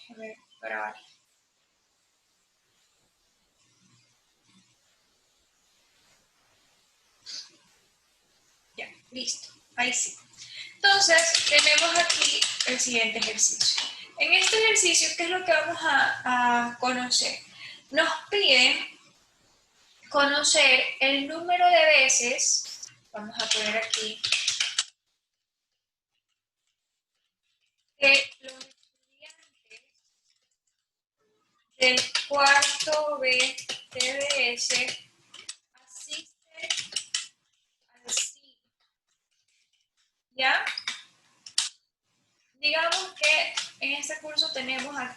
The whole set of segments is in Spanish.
Déjeme grabar. Ya, listo. Ahí sí. Entonces, tenemos aquí el siguiente ejercicio. En este ejercicio, ¿qué es lo que vamos a conocer? Nos piden conocer el número de veces, vamos a poner aquí, que los estudiantes del cuarto B TDS asisten al CIE. ¿Ya? Digamos que en este curso tenemos a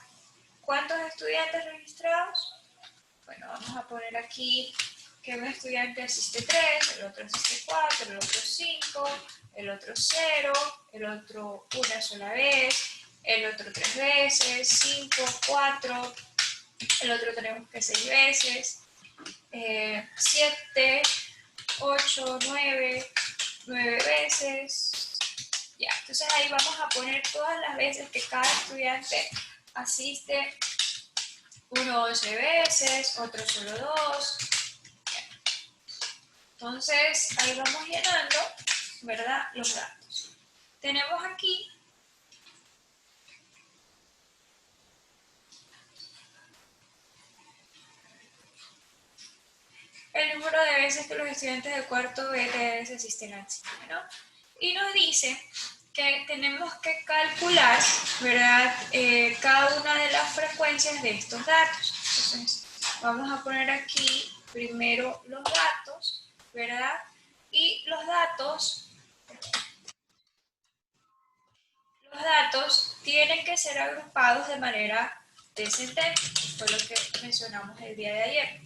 ¿cuántos estudiantes registrados? Bueno, vamos a poner aquí que un estudiante asiste 3, el otro asiste 4, el otro 5, el otro 0, el otro una sola vez, el otro 3 veces, 5, 4, el otro tenemos que 6 veces, 7, 8, 9, 9 veces. Ya, entonces ahí vamos a poner todas las veces que cada estudiante asiste. Uno 11 veces, otro solo 2. Entonces, ahí vamos llenando, ¿verdad? Los datos. Tenemos aquí el número de veces que los estudiantes del cuarto BTS asisten al CIE, ¿no? Y nos dice que tenemos que calcular, ¿verdad? Cada una de las frecuencias de estos datos. Entonces, vamos a poner aquí primero los datos, ¿verdad? Y los datos tienen que ser agrupados de manera descendente, fue lo que mencionamos el día de ayer.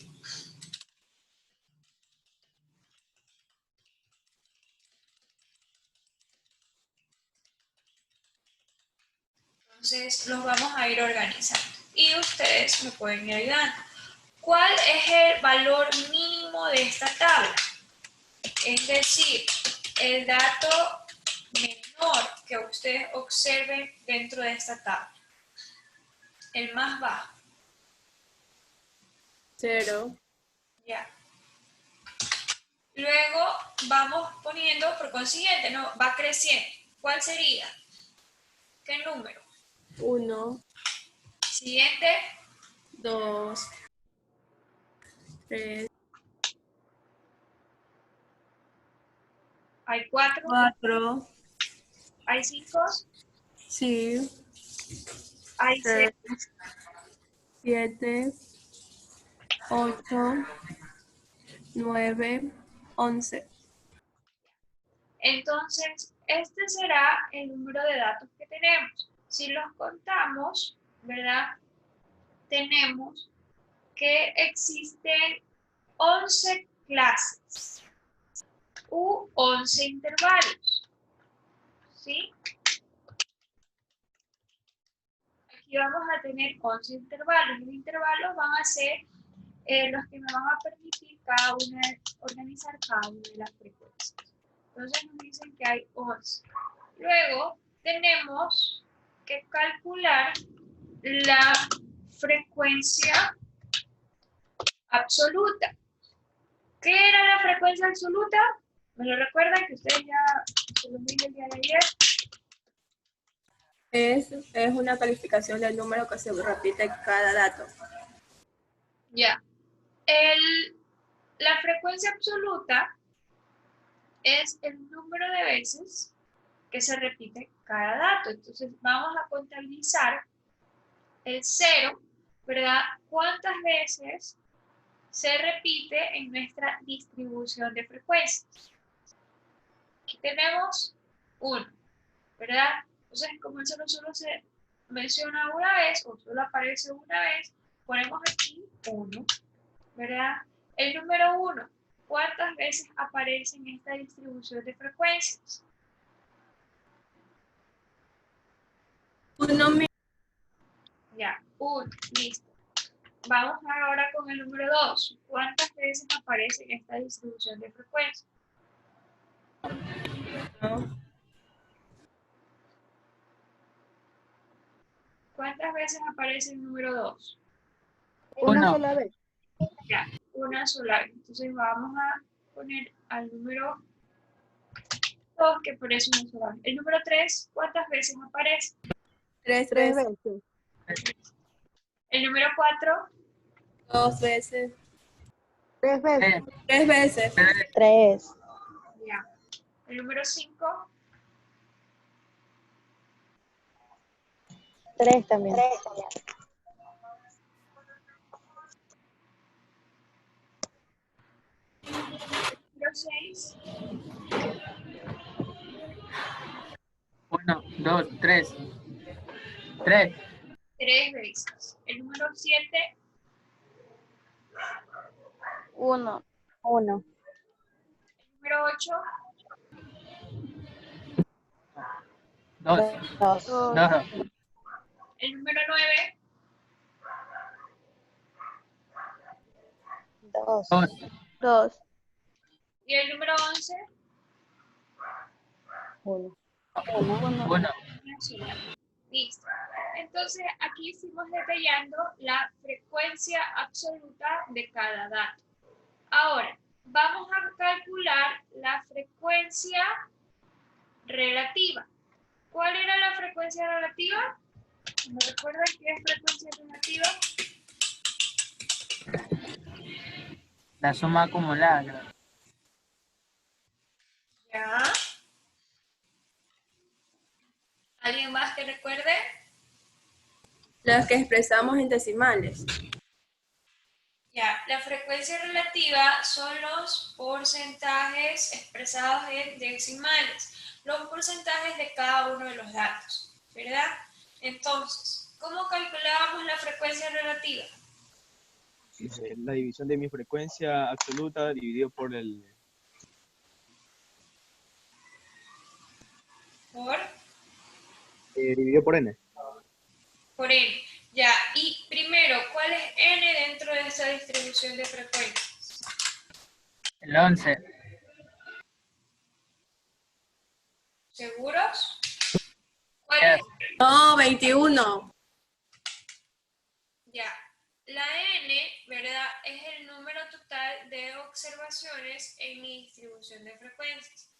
Entonces los vamos a ir organizando y ustedes me pueden ir ayudando. ¿Cuál es el valor mínimo de esta tabla? Es decir, el dato menor que ustedes observen dentro de esta tabla. El más bajo. 0. Ya. Luego vamos poniendo, por consiguiente, no, va creciendo. ¿Cuál sería? ¿Qué número? 1, Siguiente. 2, 3, Hay 4. 4, Hay 5. sí, Hay 6. 6, 7, 8, 9, 11. Entonces, este será el número de datos que tenemos. Si los contamos, ¿verdad? Tenemos que existen 11 clases u 11 intervalos. ¿Sí? Aquí vamos a tener 11 intervalos. Los intervalos van a ser los que me van a permitir organizar cada una de las frecuencias. Entonces nos dicen que hay 11. Luego tenemos que calcular la frecuencia absoluta. ¿Qué era la frecuencia absoluta? ¿Me lo recuerdan? Que ustedes ya se lo vi el día de ayer. Es una calificación del número que se repite cada dato. Ya. La frecuencia absoluta es el número de veces que se repite cada dato. Entonces vamos a contabilizar el 0, ¿verdad? ¿Cuántas veces se repite en nuestra distribución de frecuencias? Aquí tenemos 1, ¿verdad? Entonces, como el 0 solo se menciona una vez o solo aparece una vez, ponemos aquí 1, ¿verdad? El número 1, ¿cuántas veces aparece en esta distribución de frecuencias? 1 Ya, 1, listo. Vamos ahora con el número 2. ¿Cuántas veces aparece en esta distribución de frecuencias? ¿Cuántas veces aparece el número 2? Una Uno. sola vez. Ya, una sola vez. Entonces vamos a poner al número 2 que aparece una sola vez. El número 3, ¿cuántas veces aparece? 3 Tres veces. veces. El número 4, 2 veces. 3 veces. 3 veces. 3. ya. El número 5, 3 también. número 6, 1, 2, 3. 3. 3 veces. El número 7, 1. el número 8, 2. 2. 2. el número 9, 2. 2. 2. y el número 11, 1. 1. una sola. Listo. Entonces, aquí fuimos detallando la frecuencia absoluta de cada dato. Ahora, vamos a calcular la frecuencia relativa. ¿Cuál era la frecuencia relativa? ¿Me recuerdan qué es frecuencia relativa? La suma acumulada, creo. Ya. ¿Alguien más que recuerde? Las que expresamos en decimales. Ya, la frecuencia relativa son los porcentajes expresados en decimales, los porcentajes de cada uno de los datos, ¿verdad? Entonces, ¿cómo calculábamos la frecuencia relativa? La división de mi frecuencia absoluta dividido por Por dividido por n. n. Ya, y primero, ¿cuál es n dentro de esta distribución de frecuencias? El 11. ¿Seguros? ¿Cuál es? No, 21. Ya, la n, ¿verdad? Es el número total de observaciones en mi distribución de frecuencias.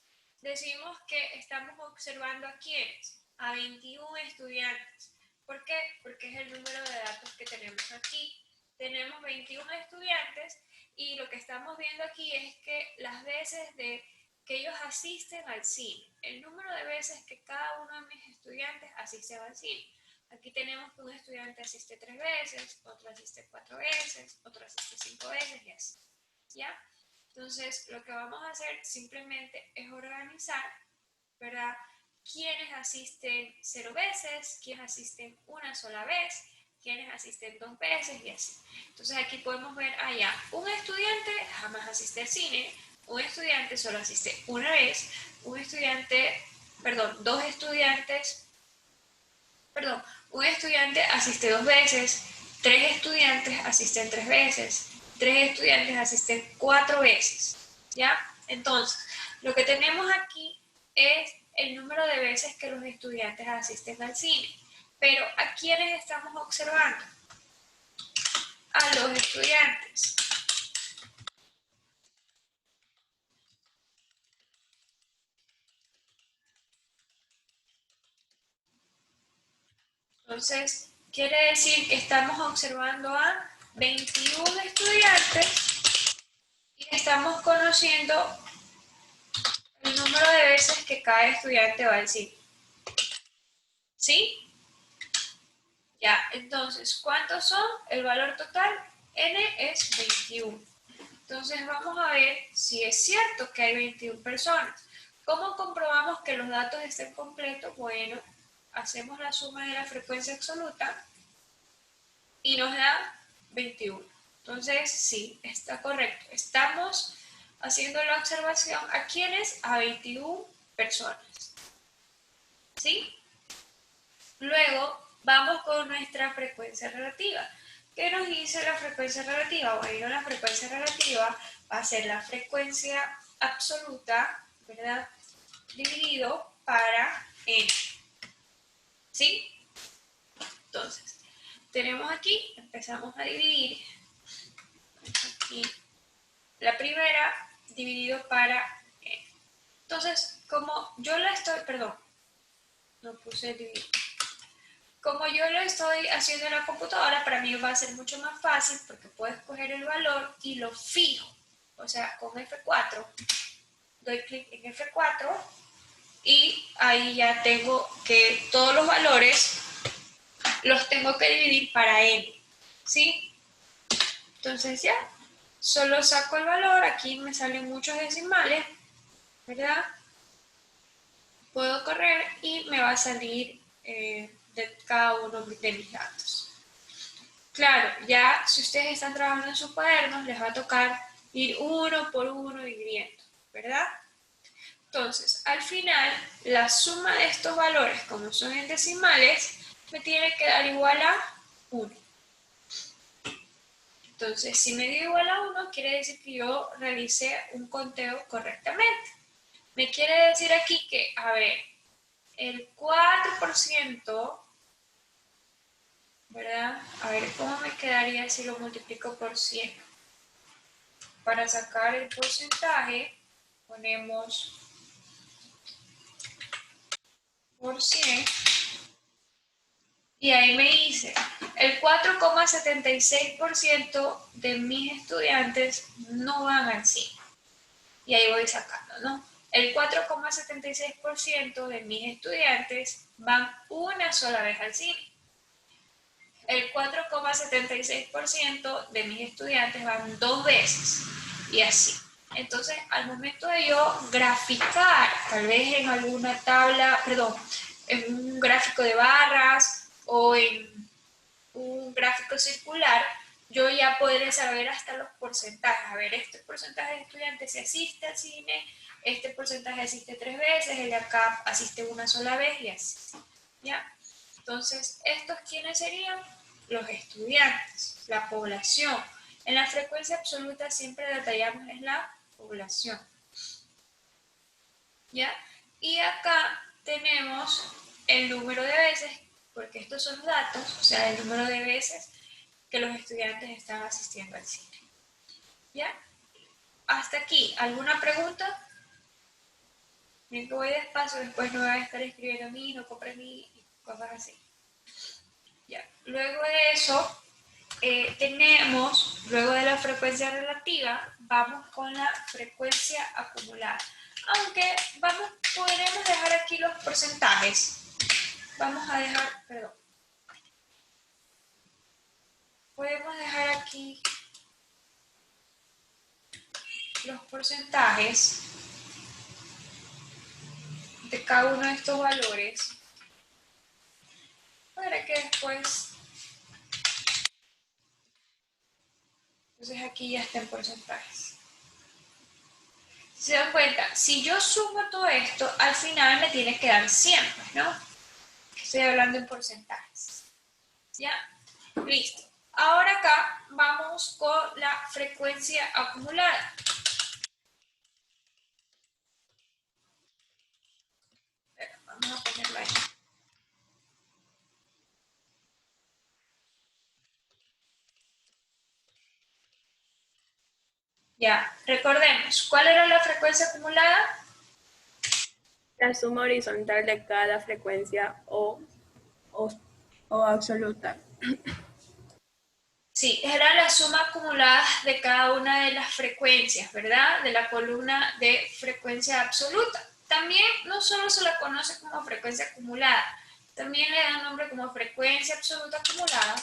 Decimos que estamos observando a quiénes, a 21 estudiantes. ¿Por qué? Porque es el número de datos que tenemos aquí. Tenemos 21 estudiantes y lo que estamos viendo aquí es que las veces que ellos asisten al cine, el número de veces que cada uno de mis estudiantes asiste al cine. Aquí tenemos que un estudiante asiste 3 veces, otro asiste 4 veces, otro asiste 5 veces y así. ¿Ya? Entonces, lo que vamos a hacer simplemente es organizar, ¿verdad? Quiénes asisten 0 veces, quiénes asisten una sola vez, quiénes asisten 2 veces y así. Entonces, aquí podemos ver allá, un estudiante jamás asiste al cine, un estudiante solo asiste una vez, un estudiante, perdón, un estudiante asiste 2 veces, 3 estudiantes asisten 3 veces, 3 estudiantes asisten 4 veces, ¿ya? Entonces, lo que tenemos aquí es el número de veces que los estudiantes asisten al cine. Pero ¿a quiénes estamos observando? A los estudiantes. Entonces, quiere decir que estamos observando a 21 estudiantes y estamos conociendo el número de veces que cada estudiante va al cine. ¿Sí? Ya, entonces, ¿cuántos son? El valor total, n es 21. Entonces, vamos a ver si es cierto que hay 21 personas. ¿Cómo comprobamos que los datos estén completos? Bueno, hacemos la suma de la frecuencia absoluta y nos da 21. Entonces, sí, está correcto. Estamos haciendo la observación a quiénes, a 21 personas. ¿Sí? Luego, vamos con nuestra frecuencia relativa. ¿Qué nos dice la frecuencia relativa? Bueno, la frecuencia relativa va a ser la frecuencia absoluta, ¿verdad? Dividido para n. ¿Sí? Entonces, tenemos aquí, empezamos a dividir. Aquí, la primera dividido para n. Entonces, como yo la estoy, perdón, no puse dividir. Como yo lo estoy haciendo en la computadora, para mí va a ser mucho más fácil porque puedo escoger el valor y lo fijo. O sea, con F4, doy clic en F4 y ahí ya tengo que todos los valores los tengo que dividir para n, ¿sí? Entonces ya, solo saco el valor, aquí me salen muchos decimales, ¿verdad? Puedo correr y me va a salir de cada uno de mis datos. Claro, ya si ustedes están trabajando en sus cuadernos, les va a tocar ir uno por uno y viendo, ¿verdad? Entonces, al final, la suma de estos valores, como son en decimales, me tiene que dar igual a 1. Entonces, si me dio igual a 1, quiere decir que yo realicé un conteo correctamente. Me quiere decir aquí que, a ver, el 4%, ¿verdad? A ver, ¿cómo me quedaría si lo multiplico por 100? Para sacar el porcentaje, ponemos por 100. Y ahí me dice, el 4,76% de mis estudiantes no van al cine. Y ahí voy sacando, ¿no? El 4,76% de mis estudiantes van una sola vez al cine. El 4,76% de mis estudiantes van 2 veces. Y así. Entonces, al momento de yo graficar, tal vez en alguna tabla, perdón, en un gráfico de barras o en un gráfico circular, yo ya podré saber hasta los porcentajes. A ver, este porcentaje de estudiantes se asiste al cine, este porcentaje asiste 3 veces, el de acá asiste una sola vez y así. ¿Ya? Entonces, ¿estos quiénes serían? Los estudiantes, la población. En la frecuencia absoluta siempre detallamos es la población. ¿Ya? Y acá tenemos el número de veces, porque estos son los datos, o sea, el número de veces que los estudiantes están asistiendo al cine. ¿Ya? Hasta aquí, ¿alguna pregunta? Bien que voy despacio, después no voy a estar escribiendo a mí, no comprendí, cosas así. Ya. Luego de eso, tenemos, luego de la frecuencia relativa, vamos con la frecuencia acumulada. Aunque podremos dejar aquí los porcentajes. Vamos a dejar, perdón. Podemos dejar aquí los porcentajes de cada uno de estos valores para que después, entonces aquí ya estén porcentajes. Si se dan cuenta, si yo sumo todo esto, al final me tiene que dar 100, ¿no? Estoy hablando en porcentajes. ¿Ya? Listo. Ahora acá vamos con la frecuencia acumulada. Vamos a ponerlo ahí. Ya, recordemos, ¿cuál era la frecuencia acumulada? La suma horizontal de cada frecuencia o absoluta. Sí, era la suma acumulada de cada una de las frecuencias, ¿verdad? De la columna de frecuencia absoluta. También no solo se la conoce como frecuencia acumulada, también le dan nombre como frecuencia absoluta acumulada.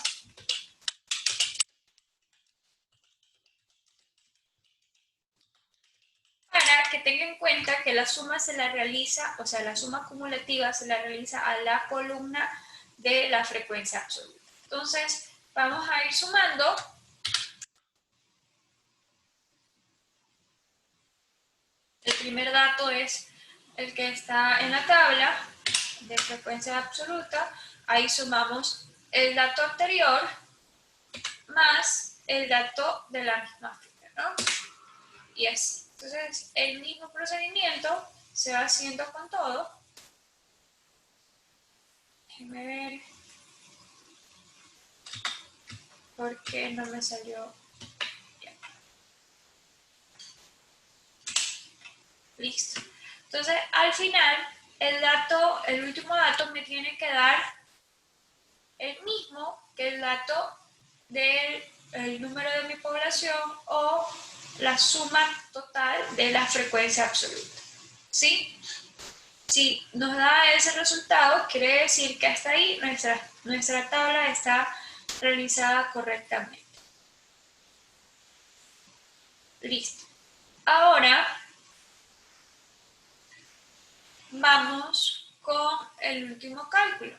Para que tengan en cuenta que la suma se la realiza, o sea, la suma acumulativa se la realiza a la columna de la frecuencia absoluta. Entonces, vamos a ir sumando. El primer dato es el que está en la tabla de frecuencia absoluta. Ahí sumamos el dato anterior más el dato de la misma fila, ¿no? Y así. Entonces, el mismo procedimiento se va haciendo con todo. Déjenme ver. porque no me salió. Ya. Listo. Entonces, al final, el último dato me tiene que dar el mismo que el dato del número de mi población o la suma total de la frecuencia absoluta. ¿Sí? Si nos da ese resultado, quiere decir que hasta ahí nuestra tabla está realizada correctamente. Listo. Ahora vamos con el último cálculo.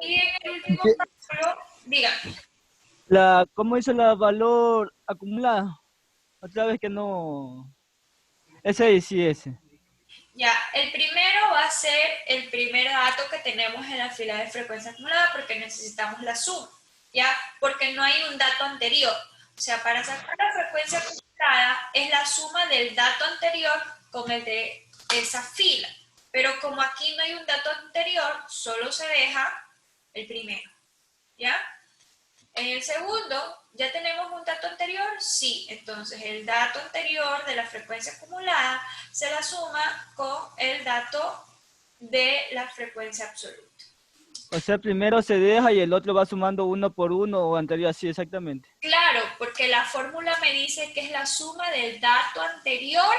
Y en el último cálculo, dígame. ¿Cómo hizo la valor acumulada? Otra vez que no. Ese y sí, ese. Ya, el primero va a ser el primer dato que tenemos en la fila de frecuencia acumulada porque necesitamos la suma, ¿ya? Porque no hay un dato anterior. O sea, para sacar la frecuencia acumulada es la suma del dato anterior con el de esa fila. Pero como aquí no hay un dato anterior, solo se deja el primero, ¿ya? En el segundo, ¿ya tenemos un dato anterior? Sí, entonces el dato anterior de la frecuencia acumulada se la suma con el dato de la frecuencia absoluta. O sea, primero se deja y el otro va sumando uno por uno o anterior, así exactamente. Claro, porque la fórmula me dice que es la suma del dato anterior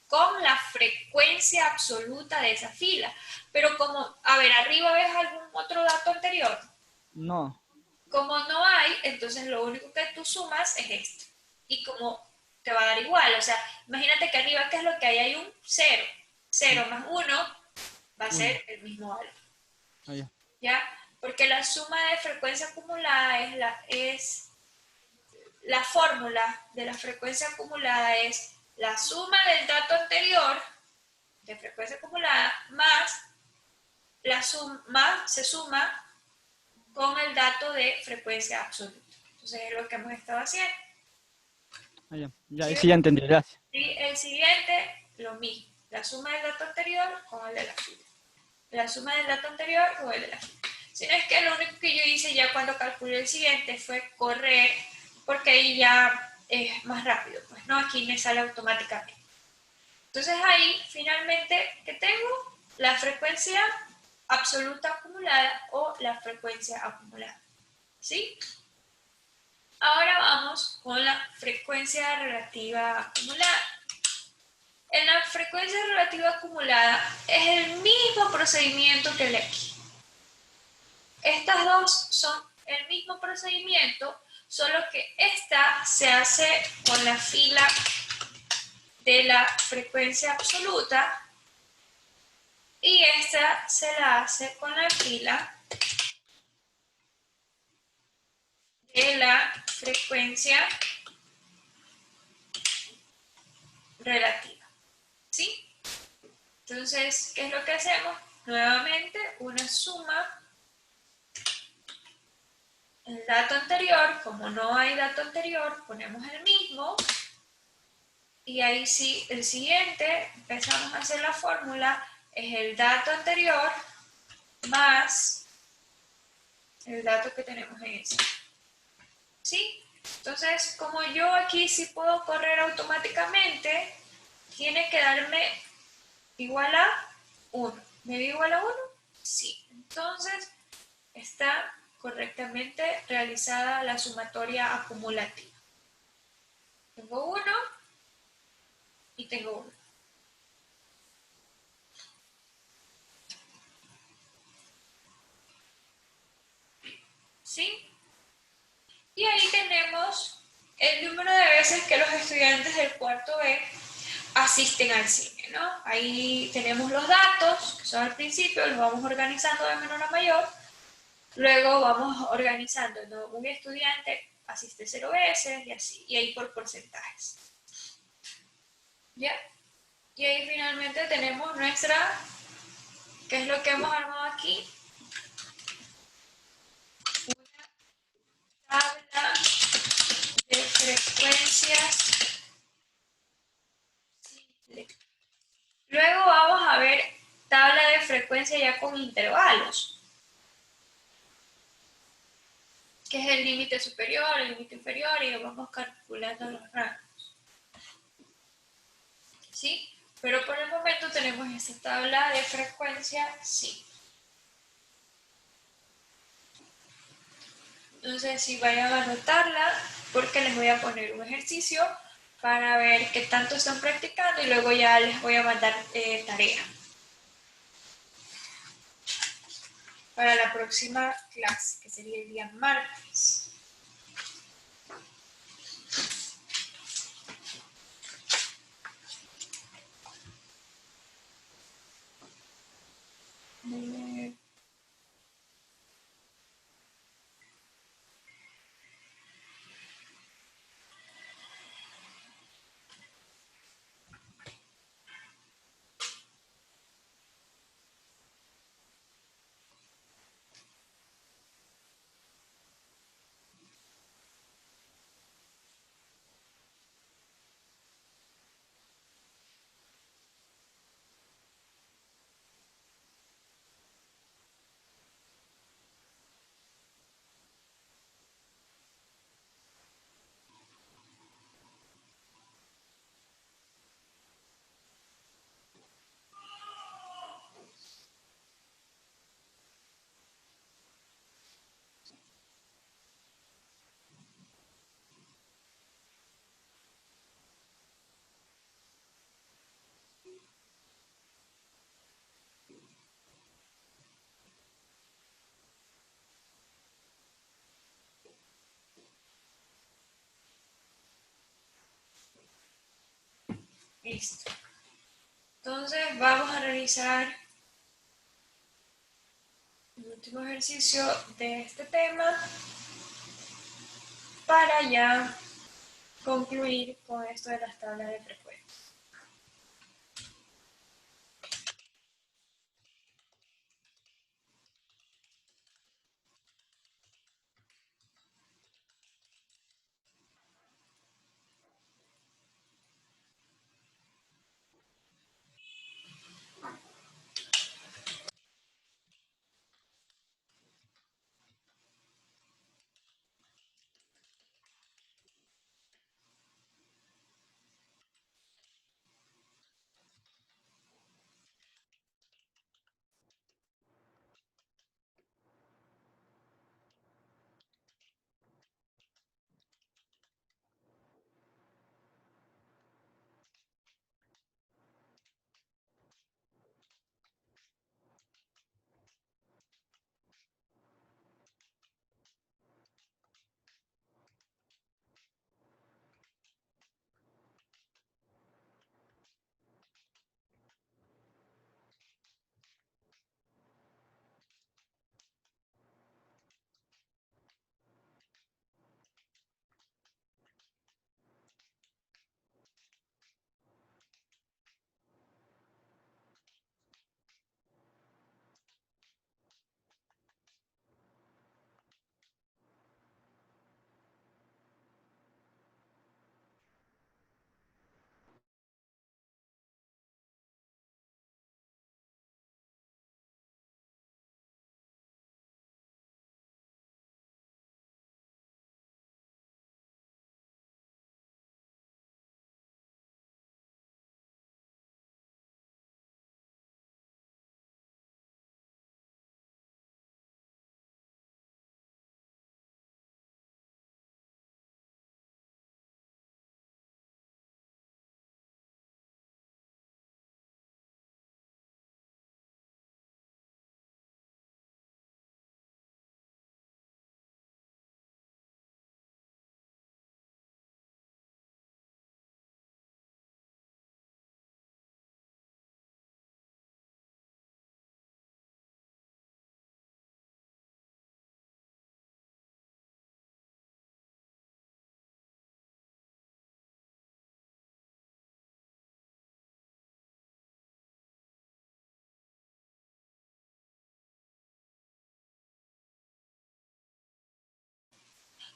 con la frecuencia absoluta de esa fila. Pero como, a ver, arriba ves algún otro dato anterior. No. Como no hay, entonces lo único que tú sumas es esto. Y como te va a dar igual, o sea, imagínate que arriba, ¿qué es lo que hay? Hay un 0. 0 más 1 va a ser el mismo valor. ¿Ya? Porque la suma de frecuencia acumulada es la fórmula de la frecuencia acumulada es la suma del dato anterior de frecuencia acumulada más se suma con el dato de frecuencia absoluta. Entonces es lo que hemos estado haciendo. Ya, sí, ya entendí, gracias. Y el siguiente, lo mismo. La suma del dato anterior con el de la fila. La suma del dato anterior con el de la fila. Si no es que lo único que yo hice ya cuando calculé el siguiente fue correr, porque ahí ya es más rápido. Pues no, aquí me sale automáticamente. Entonces ahí, finalmente, ¿qué tengo? La frecuencia absoluta acumulada o la frecuencia acumulada. ¿Sí? Ahora vamos con la frecuencia relativa acumulada. En la frecuencia relativa acumulada es el mismo procedimiento que el de aquí. Estas dos son el mismo procedimiento, solo que esta se hace con la fila de la frecuencia absoluta y esta se la hace con la fila de la frecuencia relativa. ¿Sí? Entonces, ¿qué es lo que hacemos? Nuevamente, una suma. El dato anterior, como no hay dato anterior, ponemos el mismo. Y ahí sí, el siguiente, empezamos a hacer la fórmula, es el dato anterior más el dato que tenemos en ese. ¿Sí? Entonces, como yo aquí sí puedo correr automáticamente, tiene que darme igual a 1. ¿Me dio igual a 1? Sí. Entonces, está correctamente realizada la sumatoria acumulativa. Tengo 1 y tengo 1. ¿Sí? Y ahí tenemos el número de veces que los estudiantes del cuarto B asisten al cine, ¿no? Ahí tenemos los datos, que son al principio, los vamos organizando de menor a mayor. Luego vamos organizando, ¿no? Un estudiante asiste 0 veces y así, y ahí por porcentajes. ¿Ya? Y ahí finalmente tenemos nuestra, ¿qué es lo que hemos armado aquí? Una tabla de frecuencias simple. Luego vamos a ver tabla de frecuencia ya con intervalos, que es el límite superior, el límite inferior, y vamos calculando los rangos. ¿Sí? Pero por el momento tenemos esta tabla de frecuencia simple. Entonces, si vayan a anotarla, porque les voy a poner un ejercicio para ver qué tanto están practicando y luego ya les voy a mandar tarea para la próxima clase, que sería el día martes. Listo. Entonces vamos a realizar el último ejercicio de este tema para ya concluir con esto de las tablas de frecuencia.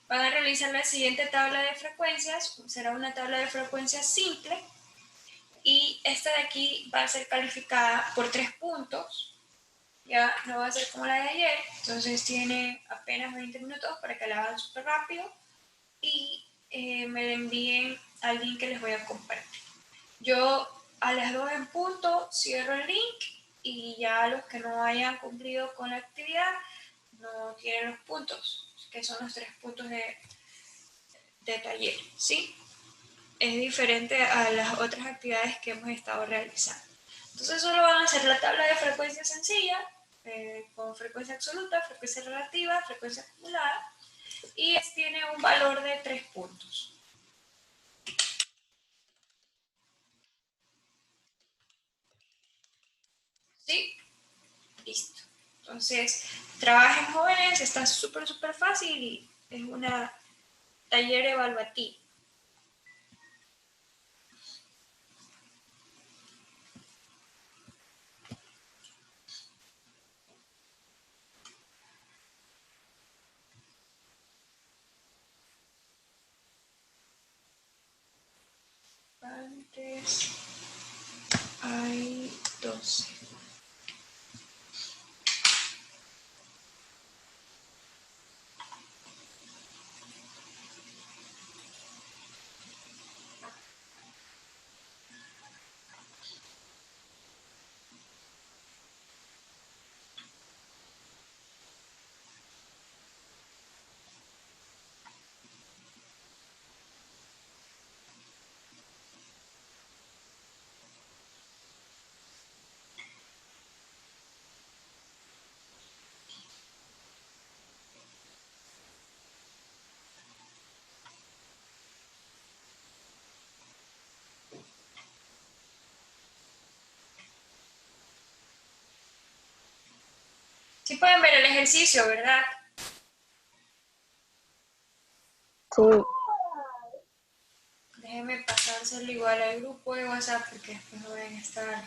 Van a realizar la siguiente tabla de frecuencias, será una tabla de frecuencias simple y esta de aquí va a ser calificada por 3 puntos Ya no va a ser como la de ayer, entonces tiene apenas 20 minutos para que la hagan súper rápido y me la envíen al link que les voy a compartir. Yo a las 2 en punto cierro el link y ya los que no hayan cumplido con la actividad no tienen los puntos, que son los 3 puntos de taller, ¿sí? Es diferente a las otras actividades que hemos estado realizando. Entonces solo van a hacer la tabla de frecuencia sencilla, con frecuencia absoluta, frecuencia relativa, frecuencia acumulada, y tiene un valor de 3 puntos. ¿Sí? Listo. Entonces, trabajen jóvenes, está súper fácil y es una taller evaluativo. Antes hay 12. Sí pueden ver el ejercicio, ¿verdad? Sí. Déjenme pasárselo igual al grupo de WhatsApp porque después no van a estar.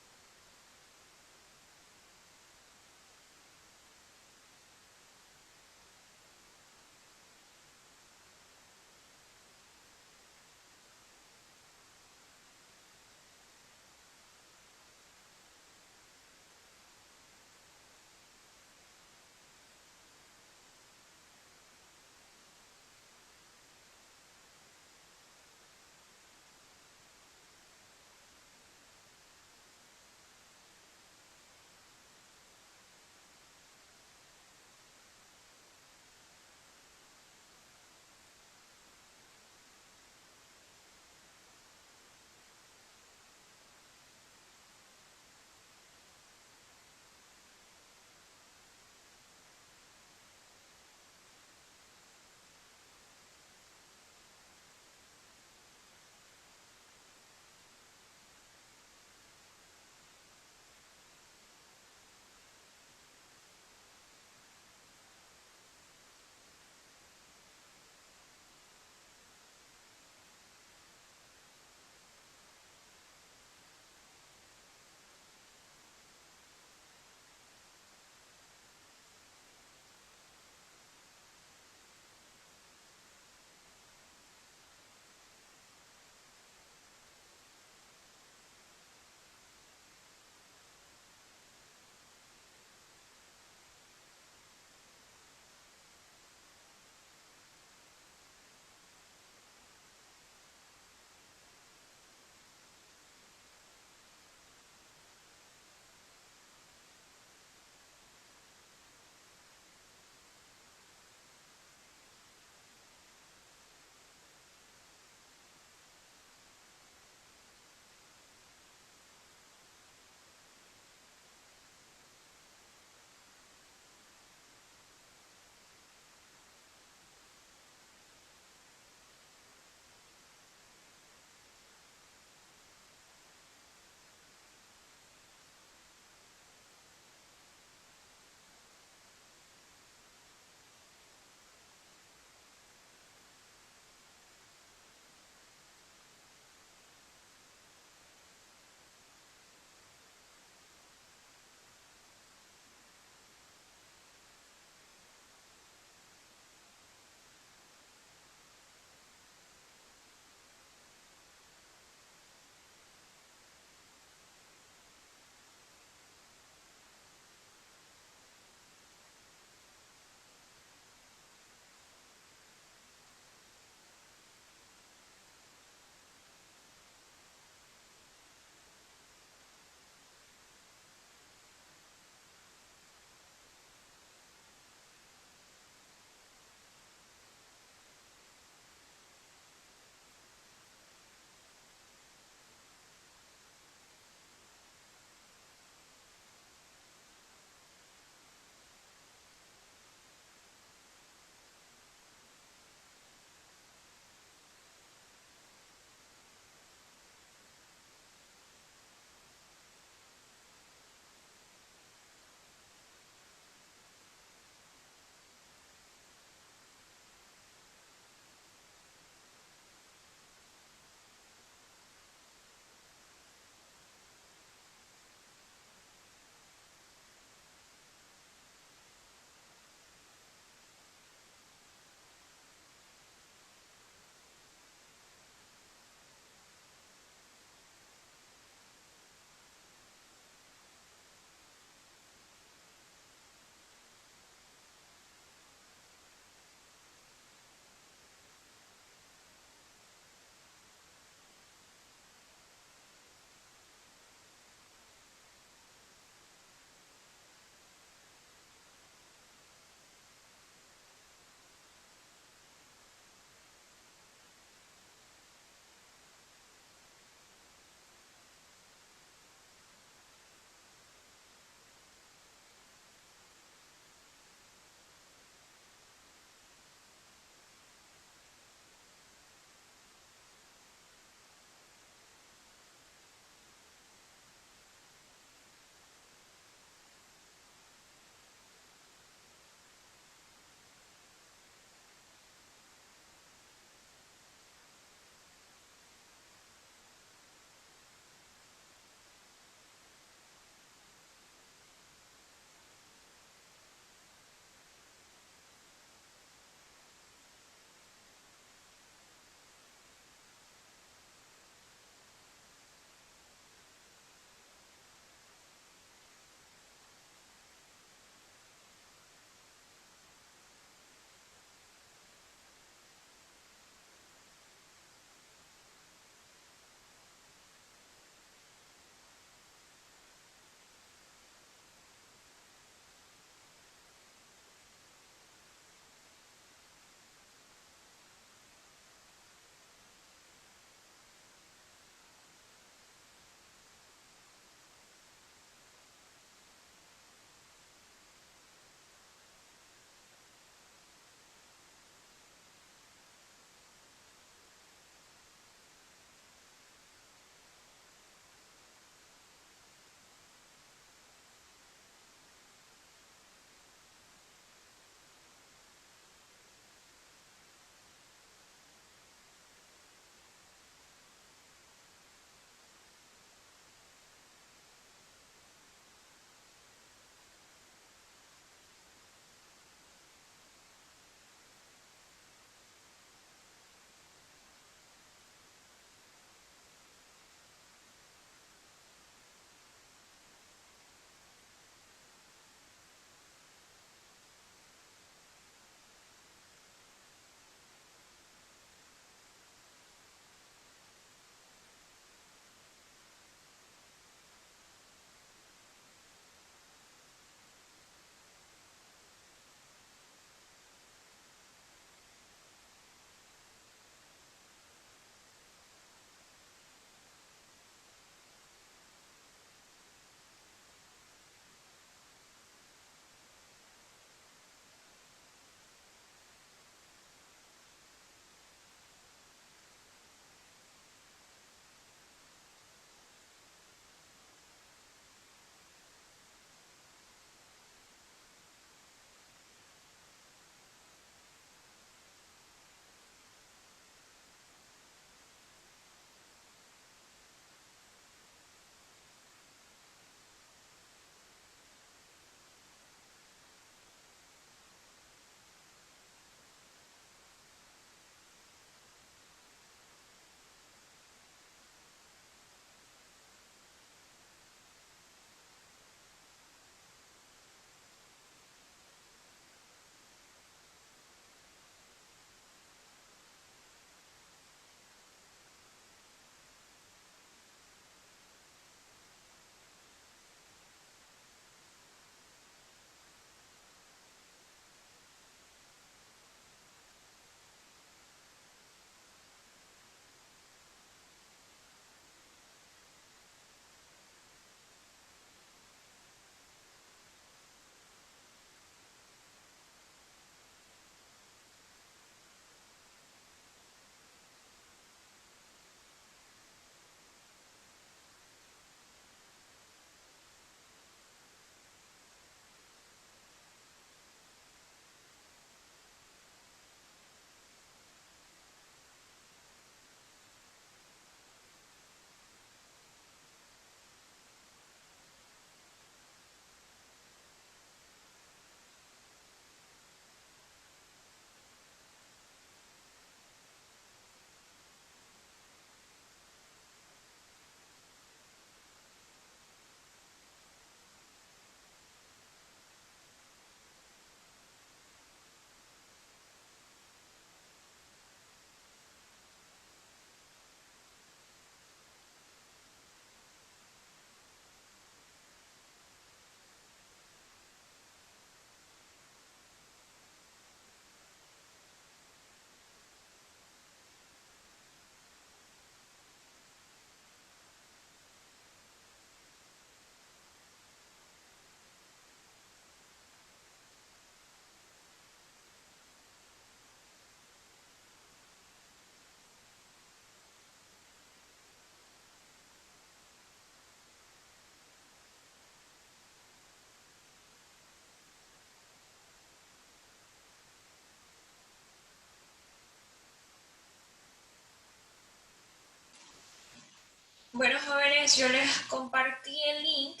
Bueno, jóvenes, yo les compartí el link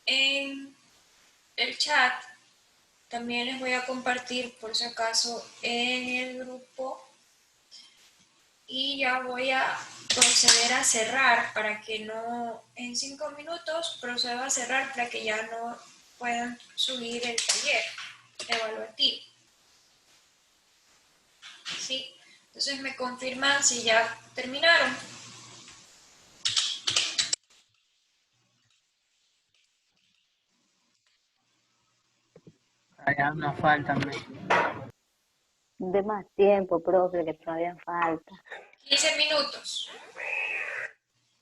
en el chat. También les voy a compartir, por si acaso, en el grupo. Y ya voy a proceder a cerrar para que no, en 5 minutos procedo a cerrar para que ya no puedan subir el taller evaluativo. ¿Sí? Entonces me confirman si ya terminaron. Allá nos faltan. De más tiempo, profe, que todavía falta. 15 minutos.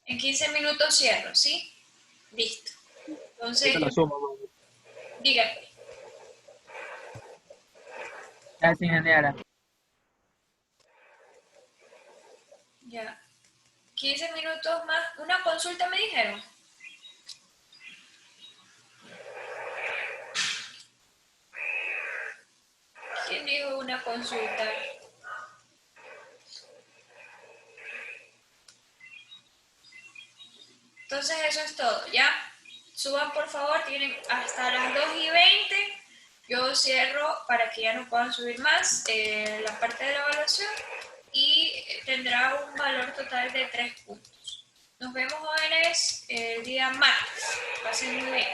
En 15 minutos cierro, ¿sí? Listo. Entonces, Esta es la suma, mami. díganme. Gracias, ingeniera. Ya. 15 minutos más. Una consulta me dijeron. ¿Quién dijo una consulta? Entonces eso es todo, ¿ya? Suban por favor, tienen hasta las 2:20. Yo cierro para que ya no puedan subir más la parte de la evaluación y tendrá un valor total de 3 puntos. Nos vemos, jóvenes, el día martes. Pasen muy bien.